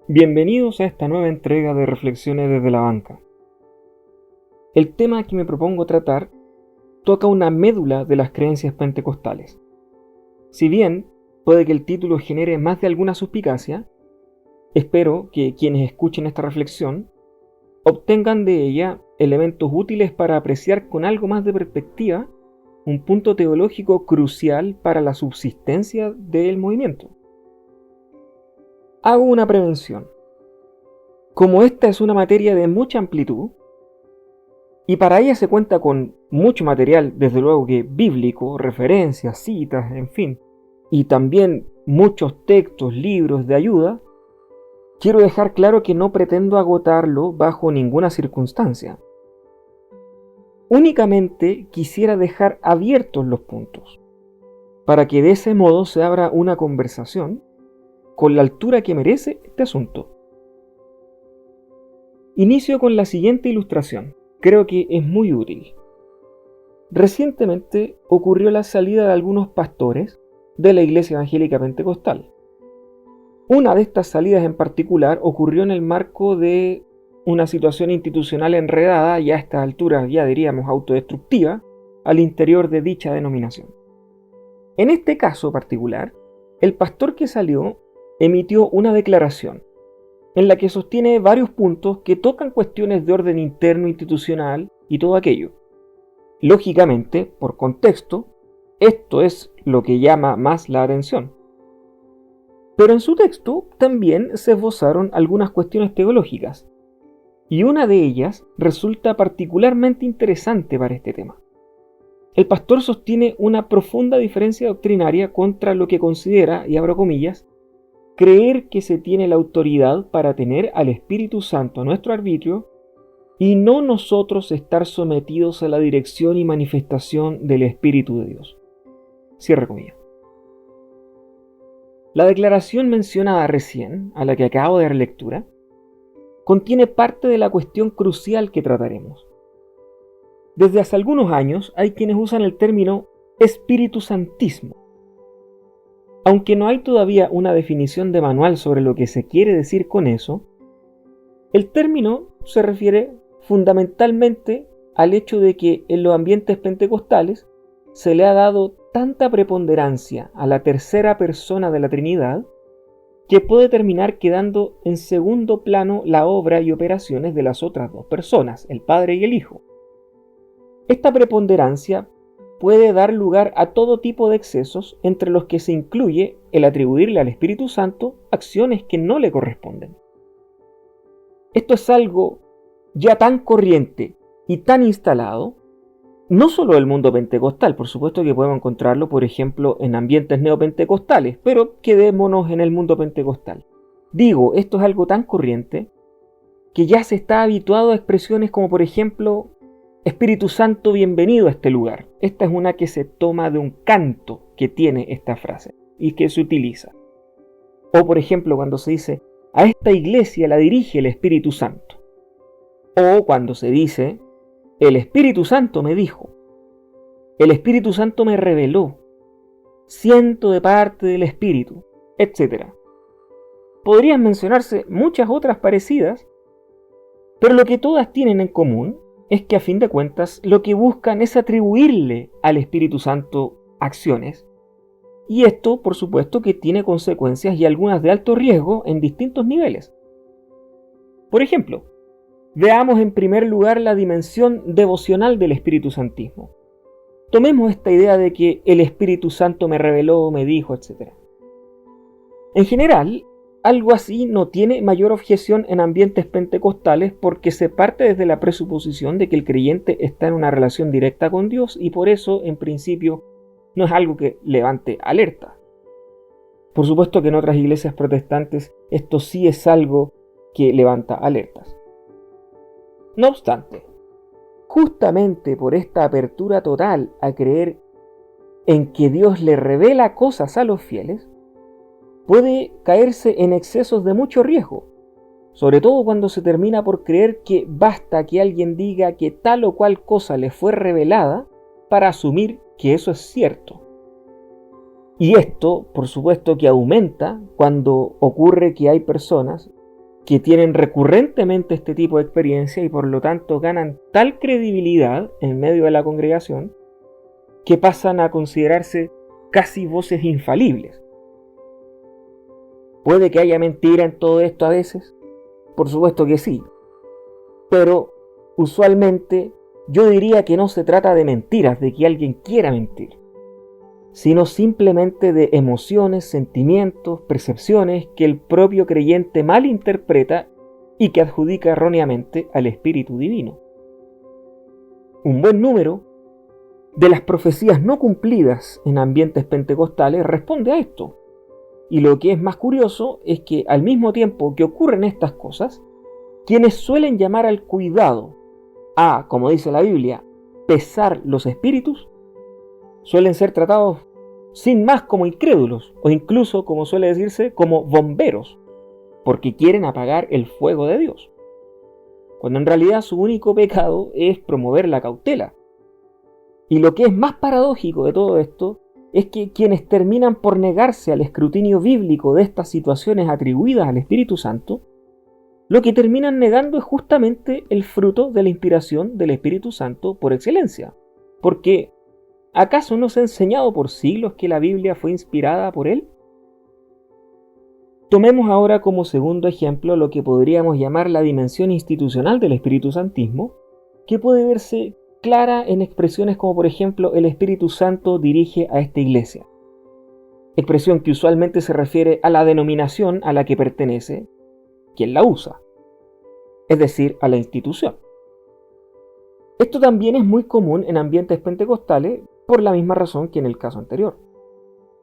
Bienvenidos a esta nueva entrega de Reflexiones desde la banca. El tema que me propongo tratar toca una médula de las creencias pentecostales. Si bien puede que el título genere más de alguna suspicacia, espero que quienes escuchen esta reflexión obtengan de ella elementos útiles para apreciar con algo más de perspectiva un punto teológico crucial para la subsistencia del movimiento. Hago una prevención. Como esta es una materia de mucha amplitud, y para ella se cuenta con mucho material, desde luego que bíblico, referencias, citas, en fin, y también muchos textos, libros de ayuda, quiero dejar claro que no pretendo agotarlo bajo ninguna circunstancia. Únicamente quisiera dejar abiertos los puntos, para que de ese modo se abra una conversación con la altura que merece este asunto. Inicio con la siguiente ilustración. Creo que es muy útil. Recientemente ocurrió la salida de algunos pastores de la Iglesia Evangélica Pentecostal. Una de estas salidas en particular ocurrió en el marco de una situación institucional enredada y a estas alturas ya diríamos autodestructiva al interior de dicha denominación. En este caso particular, el pastor que salió emitió una declaración en la que sostiene varios puntos que tocan cuestiones de orden interno institucional y todo aquello. Lógicamente, por contexto, esto es lo que llama más la atención. Pero en su texto también se esbozaron algunas cuestiones teológicas, y una de ellas resulta particularmente interesante para este tema. El pastor sostiene una profunda diferencia doctrinaria contra lo que considera, y abro comillas, creer que se tiene la autoridad para tener al Espíritu Santo a nuestro arbitrio y no nosotros estar sometidos a la dirección y manifestación del Espíritu de Dios. Cierre comillas. La declaración mencionada recién, a la que acabo de dar lectura, contiene parte de la cuestión crucial que trataremos. Desde hace algunos años hay quienes usan el término Espíritu Santismo. Aunque no hay todavía una definición de manual sobre lo que se quiere decir con eso, el término se refiere fundamentalmente al hecho de que en los ambientes pentecostales se le ha dado tanta preponderancia a la tercera persona de la Trinidad que puede terminar quedando en segundo plano la obra y operaciones de las otras dos personas, el Padre y el Hijo. Esta preponderancia puede dar lugar a todo tipo de excesos, entre los que se incluye el atribuirle al Espíritu Santo acciones que no le corresponden. Esto es algo ya tan corriente y tan instalado, no solo del mundo pentecostal, por supuesto que podemos encontrarlo, por ejemplo, en ambientes neopentecostales, pero quedémonos en el mundo pentecostal. Digo, esto es algo tan corriente que ya se está habituado a expresiones como, por ejemplo, Espíritu Santo, bienvenido a este lugar. Esta es una que se toma de un canto que tiene esta frase y que se utiliza. O por ejemplo cuando se dice, a esta iglesia la dirige el Espíritu Santo. O cuando se dice, el Espíritu Santo me dijo, el Espíritu Santo me reveló, siento de parte del Espíritu, etc. Podrían mencionarse muchas otras parecidas, pero lo que todas tienen en común es que a fin de cuentas lo que buscan es atribuirle al Espíritu Santo acciones, y esto por supuesto que tiene consecuencias y algunas de alto riesgo en distintos niveles. Por ejemplo, veamos en primer lugar la dimensión devocional del Espíritu Santismo. Tomemos esta idea de que el Espíritu Santo me reveló, me dijo, etc. En general, algo así no tiene mayor objeción en ambientes pentecostales porque se parte desde la presuposición de que el creyente está en una relación directa con Dios y por eso, en principio, no es algo que levante alerta. Por supuesto que en otras iglesias protestantes esto sí es algo que levanta alertas. No obstante, justamente por esta apertura total a creer en que Dios le revela cosas a los fieles, puede caerse en excesos de mucho riesgo, sobre todo cuando se termina por creer que basta que alguien diga que tal o cual cosa le fue revelada para asumir que eso es cierto. Y esto, por supuesto, que aumenta cuando ocurre que hay personas, que tienen recurrentemente este tipo de experiencia y por lo tanto ganan tal credibilidad en medio de la congregación que pasan a considerarse casi voces infalibles. ¿Puede que haya mentira en todo esto a veces? Por supuesto que sí, pero usualmente yo diría que no se trata de mentiras, de que alguien quiera mentir, sino simplemente de emociones, sentimientos, percepciones que el propio creyente malinterpreta y que adjudica erróneamente al Espíritu Divino. Un buen número de las profecías no cumplidas en ambientes pentecostales responde a esto. Y lo que es más curioso es que al mismo tiempo que ocurren estas cosas, quienes suelen llamar al cuidado a, como dice la Biblia, pesar los espíritus, suelen ser tratados sin más como incrédulos, o incluso, como suele decirse, como bomberos, porque quieren apagar el fuego de Dios, cuando en realidad su único pecado es promover la cautela. Y lo que es más paradójico de todo esto es que quienes terminan por negarse al escrutinio bíblico de estas situaciones atribuidas al Espíritu Santo, lo que terminan negando es justamente el fruto de la inspiración del Espíritu Santo por excelencia. Porque, ¿acaso no se ha enseñado por siglos que la Biblia fue inspirada por Él? Tomemos ahora como segundo ejemplo lo que podríamos llamar la dimensión institucional del Espíritu Santismo, que puede verse clara en expresiones como por ejemplo el Espíritu Santo dirige a esta iglesia. Expresión que usualmente se refiere a la denominación a la que pertenece quien la usa, es decir, a la institución. Esto también es muy común en ambientes pentecostales por la misma razón que en el caso anterior.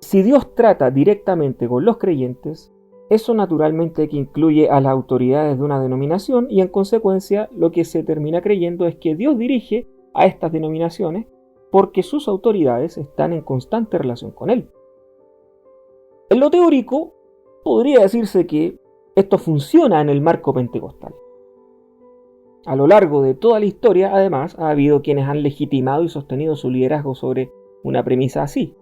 Si Dios trata directamente con los creyentes, eso naturalmente que incluye a las autoridades de una denominación y en consecuencia lo que se termina creyendo es que Dios dirige a estas denominaciones porque sus autoridades están en constante relación con Él. En lo teórico, podría decirse que esto funciona en el marco pentecostal. A lo largo de toda la historia, además, ha habido quienes han legitimado y sostenido su liderazgo sobre una premisa así.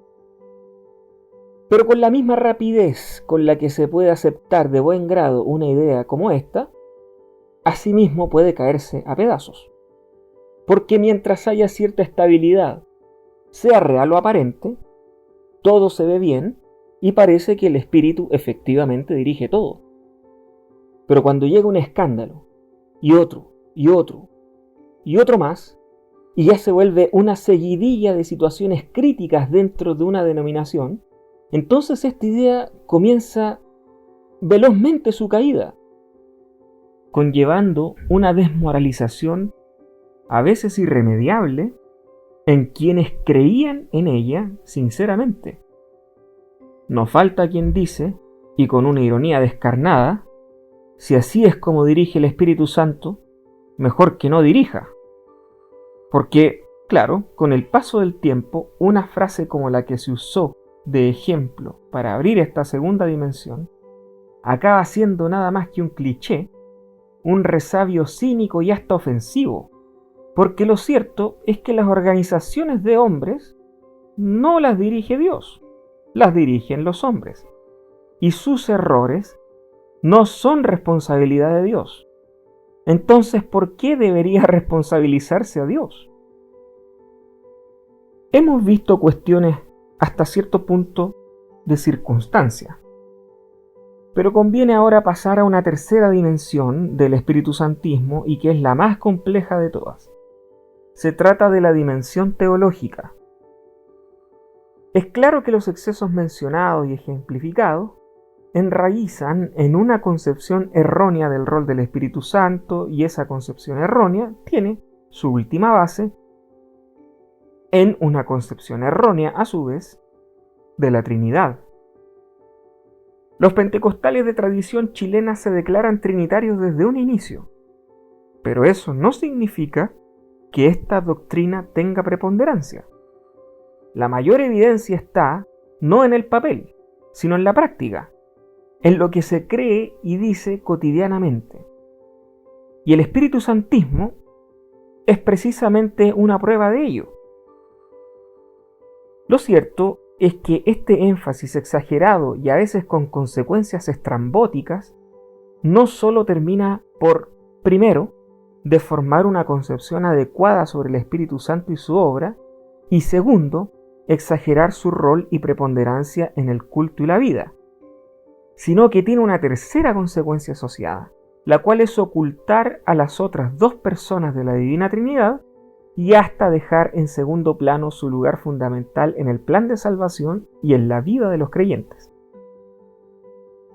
Pero con la misma rapidez con la que se puede aceptar de buen grado una idea como esta, asimismo puede caerse a pedazos. Porque mientras haya cierta estabilidad, sea real o aparente, todo se ve bien y parece que el Espíritu efectivamente dirige todo. Pero cuando llega un escándalo, y otro, y otro, y otro más, y ya se vuelve una seguidilla de situaciones críticas dentro de una denominación, entonces esta idea comienza velozmente su caída, conllevando una desmoralización a veces irremediable en quienes creían en ella sinceramente. No falta quien dice, y con una ironía descarnada, si así es como dirige el Espíritu Santo, mejor que no dirija. Porque, claro, con el paso del tiempo, una frase como la que se usó de ejemplo para abrir esta segunda dimensión, acaba siendo nada más que un cliché, un resabio cínico y hasta ofensivo. Porque lo cierto es que las organizaciones de hombres no las dirige Dios, las dirigen los hombres. Y sus errores no son responsabilidad de Dios. Entonces, ¿por qué debería responsabilizarse a Dios? Hemos visto cuestiones hasta cierto punto de circunstancia. Pero conviene ahora pasar a una tercera dimensión del Espíritu Santismo y que es la más compleja de todas. Se trata de la dimensión teológica. Es claro que los excesos mencionados y ejemplificados enraizan en una concepción errónea del rol del Espíritu Santo y esa concepción errónea tiene su última base en una concepción errónea a su vez de la Trinidad. Los pentecostales de tradición chilena se declaran trinitarios desde un inicio, pero eso no significa que esta doctrina tenga preponderancia. La mayor evidencia está no en el papel, sino en la práctica, en lo que se cree y dice cotidianamente. Y el Espíritu Santismo es precisamente una prueba de ello. Lo cierto es que este énfasis exagerado y a veces con consecuencias estrambóticas no solo termina por, primero, deformar una concepción adecuada sobre el Espíritu Santo y su obra, y segundo, exagerar su rol y preponderancia en el culto y la vida, sino que tiene una tercera consecuencia asociada, la cual es ocultar a las otras dos personas de la Divina Trinidad y hasta dejar en segundo plano su lugar fundamental en el plan de salvación y en la vida de los creyentes.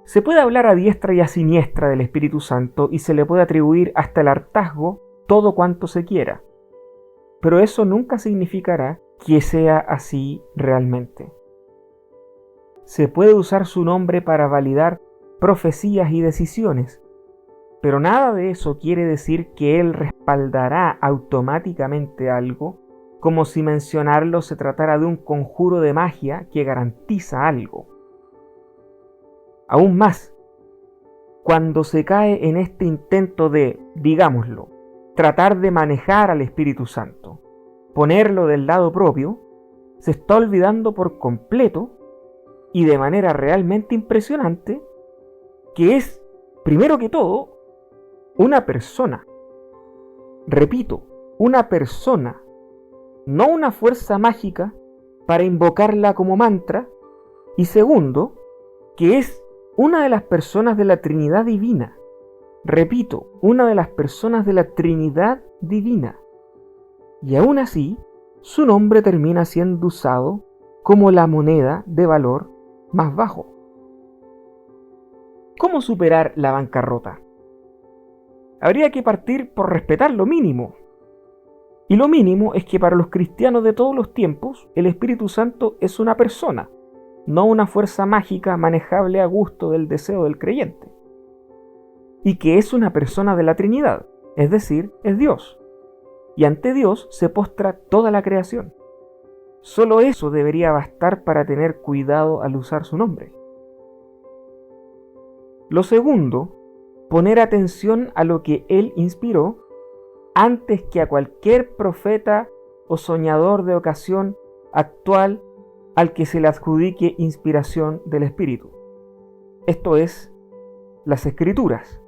Se puede hablar a diestra y a siniestra del Espíritu Santo y se le puede atribuir hasta el hartazgo todo cuanto se quiera, pero eso nunca significará que sea así realmente. Se puede usar su nombre para validar profecías y decisiones, pero nada de eso quiere decir que él respaldará automáticamente algo, como si mencionarlo se tratara de un conjuro de magia que garantiza algo. Aún más, cuando se cae en este intento de, digámoslo, tratar de manejar al Espíritu Santo, ponerlo del lado propio, se está olvidando por completo y de manera realmente impresionante que es, primero que todo, una persona. Repito, una persona, no una fuerza mágica para invocarla como mantra, y segundo, que es una de las personas de la Trinidad Divina. Repito, una de las personas de la Trinidad Divina. Y aún así, su nombre termina siendo usado como la moneda de valor más bajo. ¿Cómo superar la bancarrota? Habría que partir por respetar lo mínimo. Y lo mínimo es que para los cristianos de todos los tiempos, el Espíritu Santo es una persona, no una fuerza mágica manejable a gusto del deseo del creyente. Y que es una persona de la Trinidad, es decir, es Dios. Y ante Dios se postra toda la creación. Solo eso debería bastar para tener cuidado al usar su nombre. Lo segundo, poner atención a lo que Él inspiró antes que a cualquier profeta o soñador de ocasión actual al que se le adjudique inspiración del Espíritu. Esto es, las Escrituras,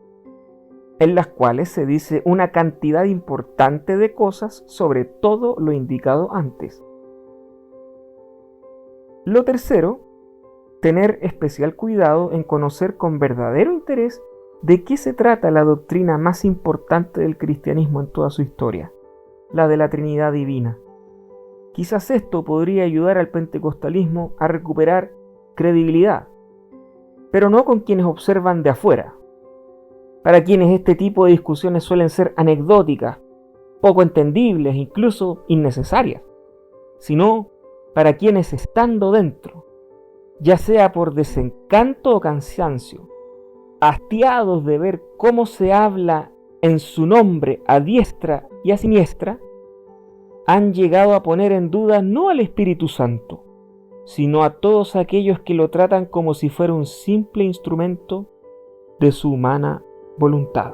en las cuales se dice una cantidad importante de cosas sobre todo lo indicado antes. Lo tercero, tener especial cuidado en conocer con verdadero interés de qué se trata la doctrina más importante del cristianismo en toda su historia, la de la Trinidad Divina. Quizás esto podría ayudar al pentecostalismo a recuperar credibilidad, pero no con quienes observan de afuera, para quienes este tipo de discusiones suelen ser anecdóticas, poco entendibles, incluso innecesarias, sino para quienes estando dentro, ya sea por desencanto o cansancio, hastiados de ver cómo se habla en su nombre a diestra y a siniestra, han llegado a poner en duda no al Espíritu Santo, sino a todos aquellos que lo tratan como si fuera un simple instrumento de su humana voluntad.